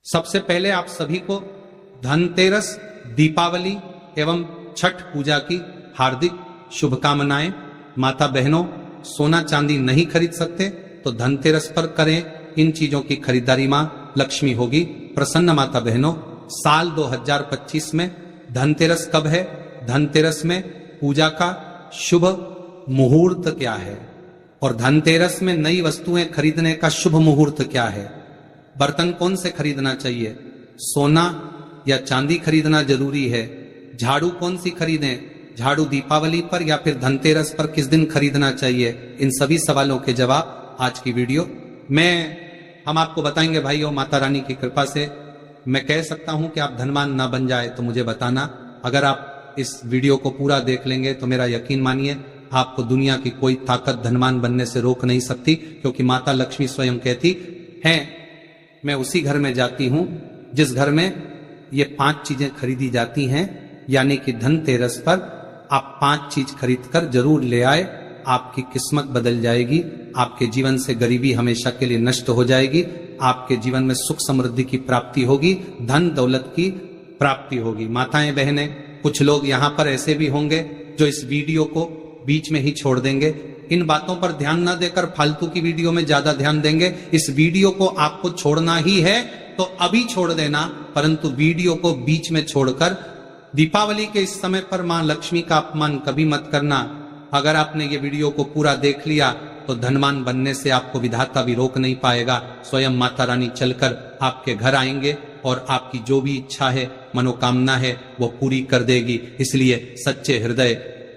सबसे पहले आप सभी को धनतेरस, दीपावली एवं छठ पूजा की हार्दिक शुभकामनाएं। माता बहनों, सोना चांदी नहीं खरीद सकते तो धनतेरस पर करें इन चीजों की खरीदारी। मां लक्ष्मी होगी प्रसन्न। माता बहनों, साल 2025 में धनतेरस कब है? धनतेरस में पूजा का शुभ मुहूर्त क्या है और धनतेरस में नई वस्तुएं खरीदने का शुभ मुहूर्त क्या है? बर्तन कौन से खरीदना चाहिए? सोना या चांदी खरीदना जरूरी है? झाड़ू कौन सी खरीदें? झाड़ू दीपावली पर या फिर धनतेरस पर किस दिन खरीदना चाहिए? इन सभी सवालों के जवाब आज की वीडियो में हम आपको बताएंगे। भाइयों, माता रानी की कृपा से मैं कह सकता हूं कि आप धनवान ना बन जाए तो मुझे बताना। अगर आप इस वीडियो को पूरा देख लेंगे तो मेरा यकीन मानिए आपको दुनिया की कोई ताकत धनवान बनने से रोक नहीं सकती, क्योंकि माता लक्ष्मी स्वयं कहती है, मैं उसी घर में जाती हूं जिस घर में ये 5 चीजें खरीदी जाती हैं, यानी कि धनतेरस पर आप 5 चीज खरीद कर जरूर ले आए। आपकी किस्मत बदल जाएगी, आपके जीवन से गरीबी हमेशा के लिए नष्ट हो जाएगी, आपके जीवन में सुख समृद्धि की प्राप्ति होगी, धन दौलत की प्राप्ति होगी। माताएं बहनें, कुछ लोग यहां पर ऐसे भी होंगे जो इस वीडियो को बीच में ही छोड़ देंगे। इन बातों पर ध्यान न देकर फालतू की वीडियो में ज्यादा ध्यान देंगे। इस वीडियो को आपको छोड़ना ही है तो अभी छोड़ देना, परंतु वीडियो को बीच में छोड़कर दीपावली के इस समय पर मां लक्ष्मी का अपमान कभी मत करना। अगर आपने ये वीडियो को पूरा देख लिया तो धनवान बनने से आपको विधाता भी रोक नहीं पाएगा। स्वयं माता रानी चलकर आपके घर आएंगे और आपकी जो भी इच्छा है, मनोकामना है, वो पूरी कर देगी। इसलिए सच्चे हृदय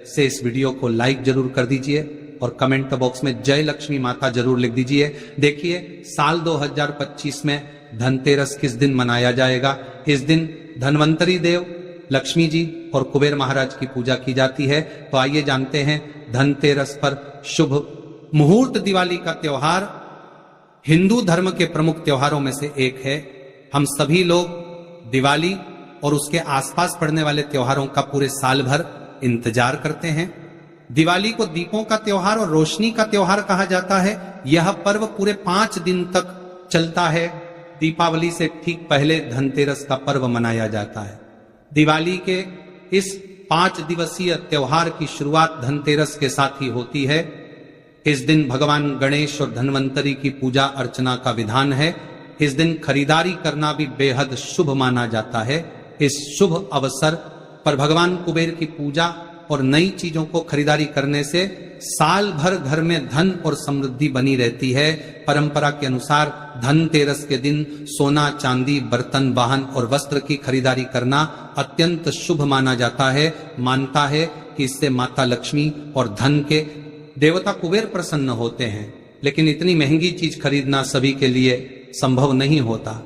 से इस वीडियो को लाइक जरूर कर दीजिए और कमेंट बॉक्स में जय लक्ष्मी माता जरूर लिख दीजिए। देखिए, साल 2025 में धनतेरस किस दिन मनाया जाएगा। इस दिन धनवंतरी देव, लक्ष्मी जी और कुबेर महाराज की पूजा की जाती है। तो आइए जानते हैं धनतेरस पर शुभ मुहूर्त। दिवाली का त्योहार हिंदू धर्म के प्रमुख त्योहारों में से एक है। हम सभी लोग दिवाली और उसके आसपास पड़ने वाले त्योहारों का पूरे साल भर इंतजार करते हैं। दिवाली को दीपों का त्योहार और रोशनी का त्योहार कहा जाता है। यह पर्व पूरे 5 दिन तक चलता है। दीपावली से ठीक पहले धनतेरस का पर्व मनाया जाता है। दिवाली के इस 5 दिवसीय त्योहार की शुरुआत धनतेरस के साथ ही होती है। इस दिन भगवान गणेश और धनवंतरी की पूजा अर्चना का विधान है। इस दिन खरीदारी करना भी बेहद शुभ माना जाता है। इस शुभ अवसर पर भगवान कुबेर की पूजा और नई चीजों को खरीदारी करने से साल भर घर में धन और समृद्धि बनी रहती है। परंपरा के अनुसार धनतेरस के दिन सोना, चांदी, बर्तन, वाहन और वस्त्र की खरीदारी करना अत्यंत शुभ माना जाता है। मानता है कि इससे माता लक्ष्मी और धन के देवता कुबेर प्रसन्न होते हैं। लेकिन इतनी महंगी चीज खरीदना सभी के लिए संभव नहीं होता।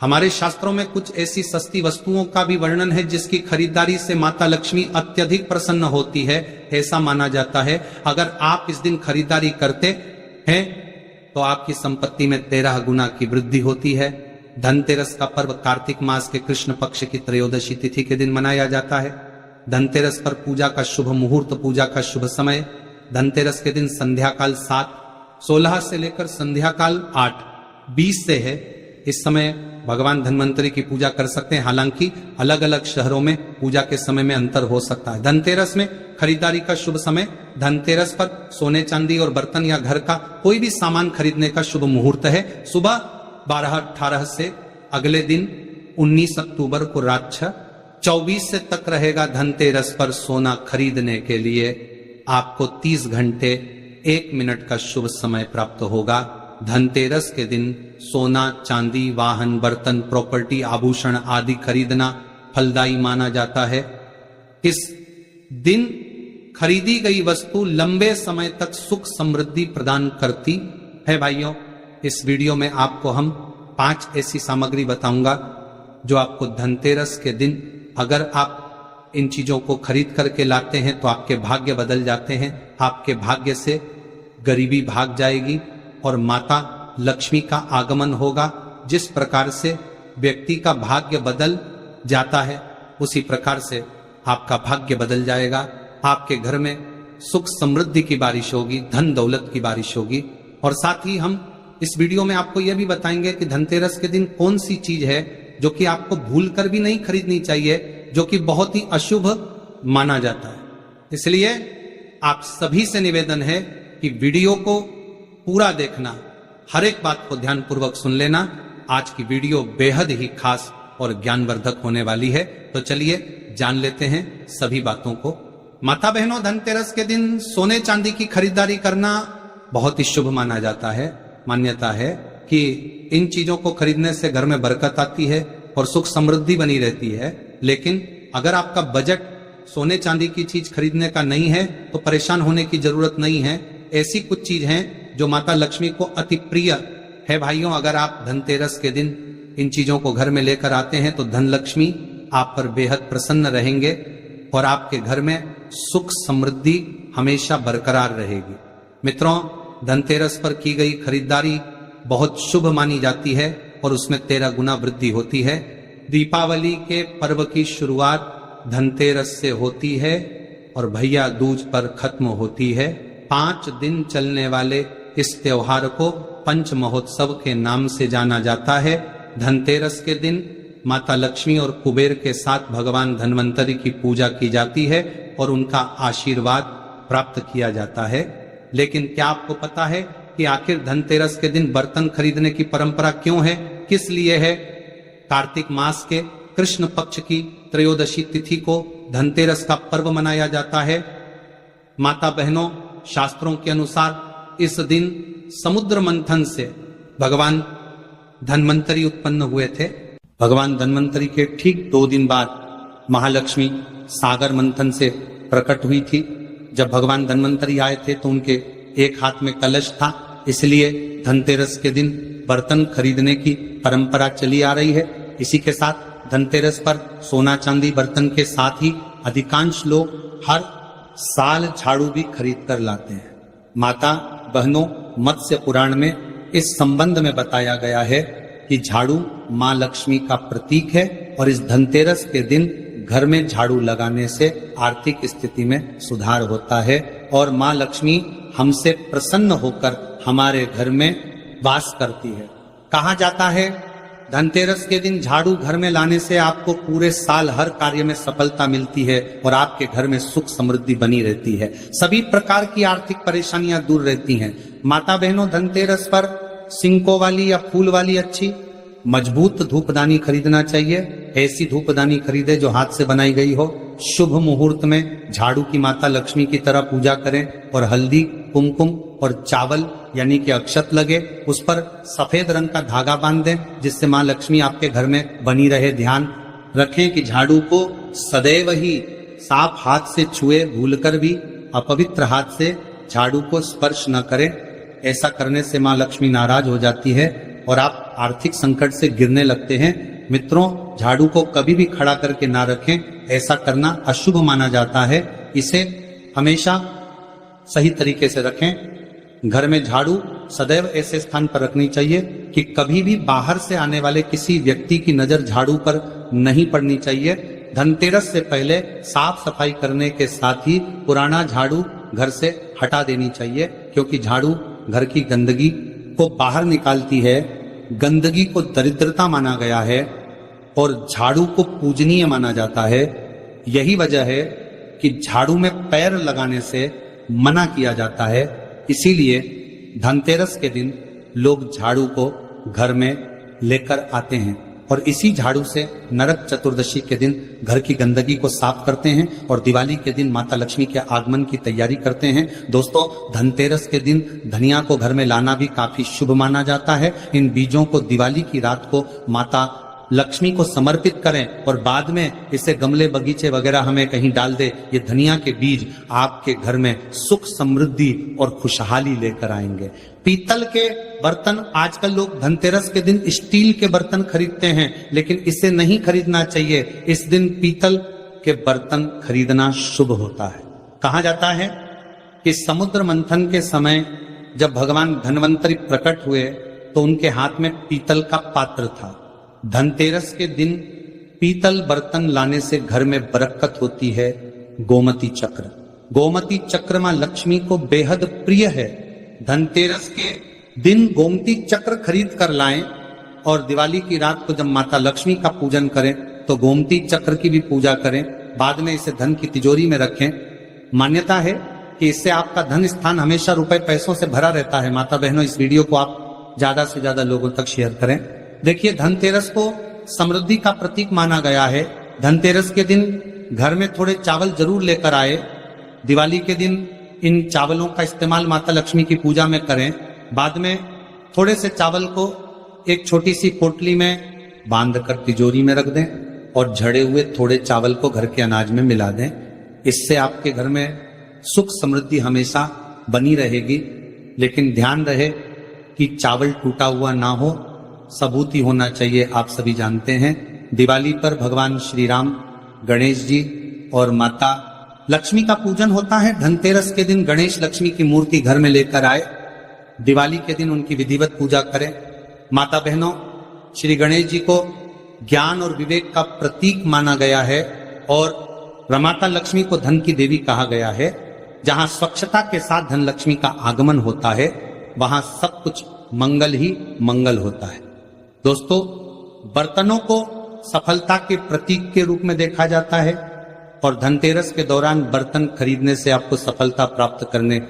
हमारे शास्त्रों में कुछ ऐसी सस्ती वस्तुओं का भी वर्णन है जिसकी खरीदारी से माता लक्ष्मी अत्यधिक प्रसन्न होती है। ऐसा माना जाता है अगर आप इस दिन खरीदारी करते हैं तो आपकी संपत्ति में 13 गुना की वृद्धि होती है। धनतेरस का पर्व कार्तिक मास के कृष्ण पक्ष की त्रयोदशी तिथि के दिन मनाया जाता है। धनतेरस पर पूजा का शुभ मुहूर्त, पूजा का शुभ समय धनतेरस के दिन संध्या काल 7:16 से लेकर संध्या काल 8:20 से है। इस समय भगवान धनवंतरी की पूजा कर सकते हैं। हालांकि अलग अलग शहरों में पूजा के समय में अंतर हो सकता है। धनतेरस में खरीदारी का शुभ समय, धनतेरस पर सोने चांदी और बर्तन या घर का कोई भी सामान खरीदने का शुभ मुहूर्त है सुबह 12:18 से अगले दिन 19 अक्टूबर को रात 6:24 से तक रहेगा। धनतेरस पर सोना खरीदने के लिए आपको 30 घंटे 1 मिनट का शुभ समय प्राप्त होगा। धनतेरस के दिन सोना, चांदी, वाहन, बर्तन, प्रॉपर्टी, आभूषण आदि खरीदना फलदायी माना जाता है। इस दिन खरीदी गई वस्तु लंबे समय तक सुख समृद्धि प्रदान करती है। भाइयों, इस वीडियो में आपको हम 5 ऐसी सामग्री बताऊंगा जो आपको धनतेरस के दिन अगर आप इन चीजों को खरीद करके लाते हैं तो आपके भाग्य बदल जाते हैं। आपके भाग्य से गरीबी भाग जाएगी और माता लक्ष्मी का आगमन होगा। जिस प्रकार से व्यक्ति का भाग्य बदल जाता है उसी प्रकार से आपका भाग्य बदल जाएगा। आपके घर में सुख समृद्धि की बारिश होगी, धन दौलत की बारिश होगी। और साथ ही हम इस वीडियो में आपको यह भी बताएंगे कि धनतेरस के दिन कौन सी चीज है जो कि आपको भूलकर भी नहीं खरीदनी चाहिए, जो कि बहुत ही अशुभ माना जाता है। इसलिए आप सभी से निवेदन है कि वीडियो को पूरा देखना, हर एक बात को ध्यानपूर्वक सुन लेना। आज की वीडियो बेहद ही खास और ज्ञानवर्धक होने वाली है। तो चलिए जान लेते हैं सभी बातों को। माता बहनों, धनतेरस के दिन सोने चांदी की खरीदारी करना बहुत ही शुभ माना जाता है। मान्यता है कि इन चीजों को खरीदने से घर में बरकत आती है और सुख समृद्धि बनी रहती है। लेकिन अगर आपका बजट सोने चांदी की चीज खरीदने का नहीं है तो परेशान होने की जरूरत नहीं है। ऐसी कुछ चीज हैं जो माता लक्ष्मी को अति प्रिय है। भाइयों, अगर आप धनतेरस के दिन इन चीजों को घर में लेकर आते हैं तो धन लक्ष्मी आप पर बेहद प्रसन्न रहेंगे और आपके घर में सुख समृद्धि हमेशा बरकरार रहेगी। मित्रों, धनतेरस पर की गई खरीदारी बहुत शुभ मानी जाती है और उसमें 13 गुना वृद्धि होती है। दीपावली के पर्व की शुरुआत धनतेरस से होती है और भैया दूज पर खत्म होती है। 5 दिन चलने वाले इस त्योहार को पंच महोत्सव के नाम से जाना जाता है। धनतेरस के दिन माता लक्ष्मी और कुबेर के साथ भगवान धन्वंतरी की पूजा की जाती है और उनका आशीर्वाद प्राप्त किया जाता है। लेकिन क्या आपको पता है कि आखिर धनतेरस के दिन बर्तन खरीदने की परंपरा क्यों है, किस लिए है? कार्तिक मास के कृष्ण पक्ष की त्रयोदशी तिथि को धनतेरस का पर्व मनाया जाता है। माता बहनों, शास्त्रों के अनुसार इस दिन समुद्र मंथन से भगवान धन्वंतरी उत्पन्न हुए थे। भगवान धन्वंतरी के ठीक 2 दिन बाद महालक्ष्मी सागर मंथन से प्रकट हुई थी। जब भगवान धन्वंतरी आए थे तो उनके एक हाथ में कलश था, इसलिए धनतेरस के दिन बर्तन खरीदने की परंपरा चली आ रही है। इसी के साथ धनतेरस पर सोना चांदी बर्तन के साथ ही अधिकांश लोग हर साल झाड़ू भी खरीद कर लाते हैं। माता बहनों, मत्स्य पुराण में इस संबंध में बताया गया है कि झाड़ू माँ लक्ष्मी का प्रतीक है और इस धनतेरस के दिन घर में झाड़ू लगाने से आर्थिक स्थिति में सुधार होता है और माँ लक्ष्मी हमसे प्रसन्न होकर हमारे घर में वास करती है। कहा जाता है धनतेरस के दिन झाड़ू घर में लाने से आपको पूरे साल हर कार्य में सफलता मिलती है और आपके घर में सुख समृद्धि बनी रहती है। सभी प्रकार की आर्थिक परेशानियां दूर रहती हैं। माता बहनों, धनतेरस पर सिंकों वाली या फूल वाली अच्छी मजबूत धूपदानी खरीदना चाहिए। ऐसी धूपदानी खरीदे जो हाथ से बनाई गई हो। शुभ मुहूर्त में झाड़ू की माता लक्ष्मी की तरह पूजा करें और हल्दी, कुमकुम और चावल यानी कि अक्षत लगे, उस पर सफेद रंग का धागा बांध दें जिससे माँ लक्ष्मी आपके घर में बनी रहे। ध्यान रखें कि झाड़ू को सदैव ही साफ हाथ से छुए, भूलकर भी अपवित्र हाथ से झाड़ू को स्पर्श न करें। ऐसा करने से माँ लक्ष्मी नाराज हो जाती है और आप आर्थिक संकट से गिरने लगते हैं। मित्रों, झाड़ू को कभी भी खड़ा करके ना रखें, ऐसा करना अशुभ माना जाता है। इसे हमेशा सही तरीके से रखें। घर में झाड़ू सदैव ऐसे स्थान पर रखनी चाहिए कि कभी भी बाहर से आने वाले किसी व्यक्ति की नजर झाड़ू पर नहीं पड़नी चाहिए। धनतेरस से पहले साफ सफाई करने के साथ ही पुराना झाड़ू घर से हटा देनी चाहिए, क्योंकि झाड़ू घर की गंदगी को बाहर निकालती है। गंदगी को दरिद्रता माना गया है और झाड़ू को पूजनीय माना जाता है। यही वजह है कि झाड़ू में पैर लगाने से मना किया जाता है। इसीलिए धनतेरस के दिन लोग झाड़ू को घर में लेकर आते हैं और इसी झाड़ू से नरक चतुर्दशी के दिन घर की गंदगी को साफ करते हैं और दिवाली के दिन माता लक्ष्मी के आगमन की तैयारी करते हैं। दोस्तों, धनतेरस के दिन धनिया को घर में लाना भी काफी शुभ माना जाता है। इन बीजों को दिवाली की रात को माता लक्ष्मी को समर्पित करें और बाद में इसे गमले बगीचे वगैरह हमें कहीं डाल दे। ये धनिया के बीज आपके घर में सुख समृद्धि और खुशहाली लेकर आएंगे। पीतल के बर्तन, आजकल लोग धनतेरस के दिन स्टील के बर्तन खरीदते हैं, लेकिन इसे नहीं खरीदना चाहिए। इस दिन पीतल के बर्तन खरीदना शुभ होता है। कहा जाता है कि समुद्र मंथन के समय जब भगवान धन्वंतरी प्रकट हुए तो उनके हाथ में पीतल का पात्र था। धनतेरस के दिन पीतल बर्तन लाने से घर में बरकत होती है। गोमती चक्र, गोमती चक्र मां लक्ष्मी को बेहद प्रिय है। धनतेरस के दिन गोमती चक्र खरीद कर लाएं और दिवाली की रात को जब माता लक्ष्मी का पूजन करें तो गोमती चक्र की भी पूजा करें, बाद में इसे धन की तिजोरी में रखें। मान्यता है कि इससे आपका धन स्थान हमेशा रुपए पैसों से भरा रहता है। माता बहनों, इस वीडियो को आप ज्यादा से ज्यादा लोगों तक शेयर करें। देखिए, धनतेरस को समृद्धि का प्रतीक माना गया है। धनतेरस के दिन घर में थोड़े चावल जरूर लेकर आए। दिवाली के दिन इन चावलों का इस्तेमाल माता लक्ष्मी की पूजा में करें। बाद में थोड़े से चावल को एक छोटी सी पोटली में बांधकर तिजोरी में रख दें और झड़े हुए थोड़े चावल को घर के अनाज में मिला दें। इससे आपके घर में सुख समृद्धि हमेशा बनी रहेगी। लेकिन ध्यान रहे कि चावल टूटा हुआ ना हो, सबूती होना चाहिए। आप सभी जानते हैं दिवाली पर भगवान श्री राम, गणेश जी और माता लक्ष्मी का पूजन होता है। धनतेरस के दिन गणेश लक्ष्मी की मूर्ति घर में लेकर आए, दिवाली के दिन उनकी विधिवत पूजा करें। माता बहनों, श्री गणेश जी को ज्ञान और विवेक का प्रतीक माना गया है और माता लक्ष्मी को धन की देवी कहा गया है। जहां स्वच्छता के साथ धन लक्ष्मी का आगमन होता है वहां सब कुछ मंगल ही मंगल होता है। दोस्तों, बर्तनों को सफलता के प्रतीक के रूप में देखा जाता है और धनतेरस के दौरान बर्तन खरीदने से आपको सफलता प्राप्त करने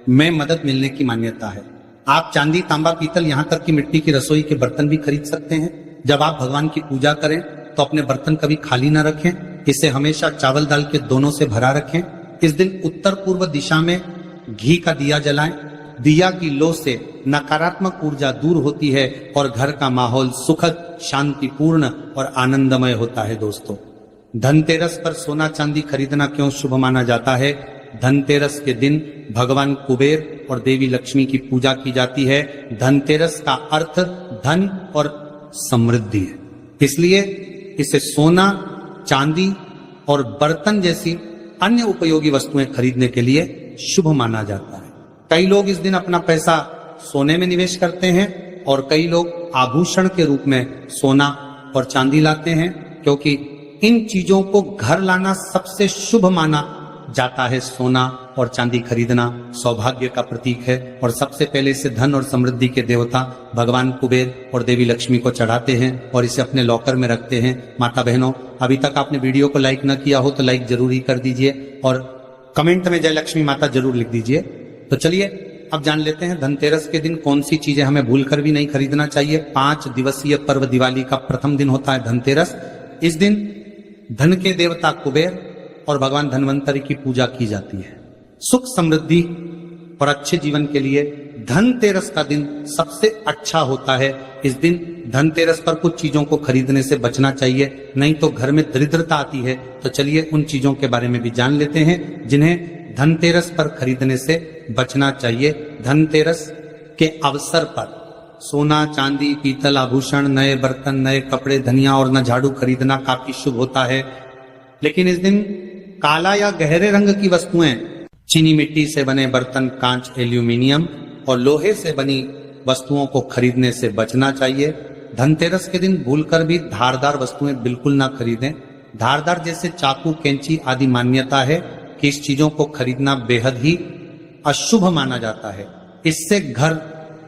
में मदद मिलने की मान्यता है। आप चांदी, तांबा, पीतल, यहां तक कि मिट्टी की रसोई के बर्तन भी खरीद सकते हैं। जब आप भगवान की पूजा करें तो अपने बर्तन कभी खाली ना रखें, इसे हमेशा चावल दाल के दोनों से भरा रखें। इस दिन उत्तर पूर्व दिशा में घी का दिया जलाएं। दिया की लो से नकारात्मक ऊर्जा दूर होती है और घर का माहौल सुखद, शांतिपूर्ण और आनंदमय होता है। दोस्तों, धनतेरस पर सोना चांदी खरीदना क्यों शुभ माना जाता है? धनतेरस के दिन भगवान कुबेर और देवी लक्ष्मी की पूजा की जाती है। धनतेरस का अर्थ धन और समृद्धि है, इसलिए इसे सोना, चांदी और बर्तन जैसी अन्य उपयोगी वस्तुएं खरीदने के लिए शुभ माना जाता है। कई लोग इस दिन अपना पैसा सोने में निवेश करते हैं और कई लोग आभूषण के रूप में सोना और चांदी लाते हैं, क्योंकि इन चीजों को घर लाना सबसे शुभ माना जाता है। सोना और चांदी खरीदना सौभाग्य का प्रतीक है और सबसे पहले इसे धन और समृद्धि के देवता भगवान कुबेर और देवी लक्ष्मी को चढ़ाते हैं और इसे अपने लॉकर में रखते हैं। माता बहनों, अभी तक आपने वीडियो को लाइक न किया हो तो लाइक जरूर ही कर दीजिए और कमेंट में जय लक्ष्मी माता जरूर लिख दीजिए। तो चलिए अब जान लेते हैं धनतेरस के दिन कौन सी चीजें हमें भूलकर भी नहीं खरीदना चाहिए। 5 दिवसीय पर्व दिवाली का प्रथम दिन होता है धनतेरस। इस दिन धन के देवता कुबेर और भगवान धनवंतरी की पूजा की जाती है। सुख समृद्धि और अच्छे जीवन के लिए धनतेरस का दिन सबसे अच्छा होता है। इस दिन धनतेरस पर कुछ चीजों को खरीदने से बचना चाहिए, नहीं तो घर में दरिद्रता आती है। तो चलिए उन चीजों के बारे में भी जान लेते हैं जिन्हें धनतेरस पर खरीदने से बचना चाहिए। धनतेरस के अवसर पर सोना, चांदी, पीतल, आभूषण, नए बर्तन, नए कपड़े, धनिया और न झाड़ू खरीदना काफी शुभ होता है। लेकिन इस दिन काला या गहरे रंग की वस्तुएं, चीनी मिट्टी से बने बर्तन, कांच, एल्यूमिनियम और लोहे से बनी वस्तुओं को खरीदने से बचना चाहिए। धनतेरस के दिन भूलकर भी धारदार वस्तुएं बिल्कुल ना खरीदें। धारदार जैसे चाकू, कैंची आदि मान्यता है कि इस चीजों को खरीदना बेहद ही अशुभ माना जाता है। इससे घर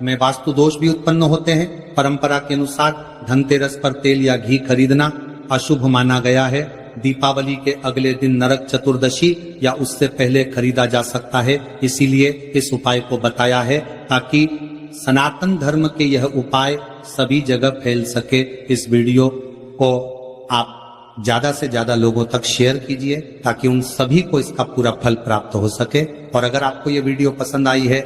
में वास्तु दोष भी उत्पन्न होते हैं। परंपरा के अनुसार धनतेरस पर तेल या घी खरीदना अशुभ माना गया है। दीपावली के अगले दिन नरक चतुर्दशी या उससे पहले खरीदा जा सकता है, इसीलिए इस उपाय को बताया है ताकि सनातन धर्म के यह उपाय सभी जगह फैल सके। इस वीडियो को आप ज्यादा से ज्यादा लोगों तक शेयर कीजिए ताकि उन सभी को इसका पूरा फल प्राप्त हो सके। और अगर आपको यह वीडियो पसंद आई है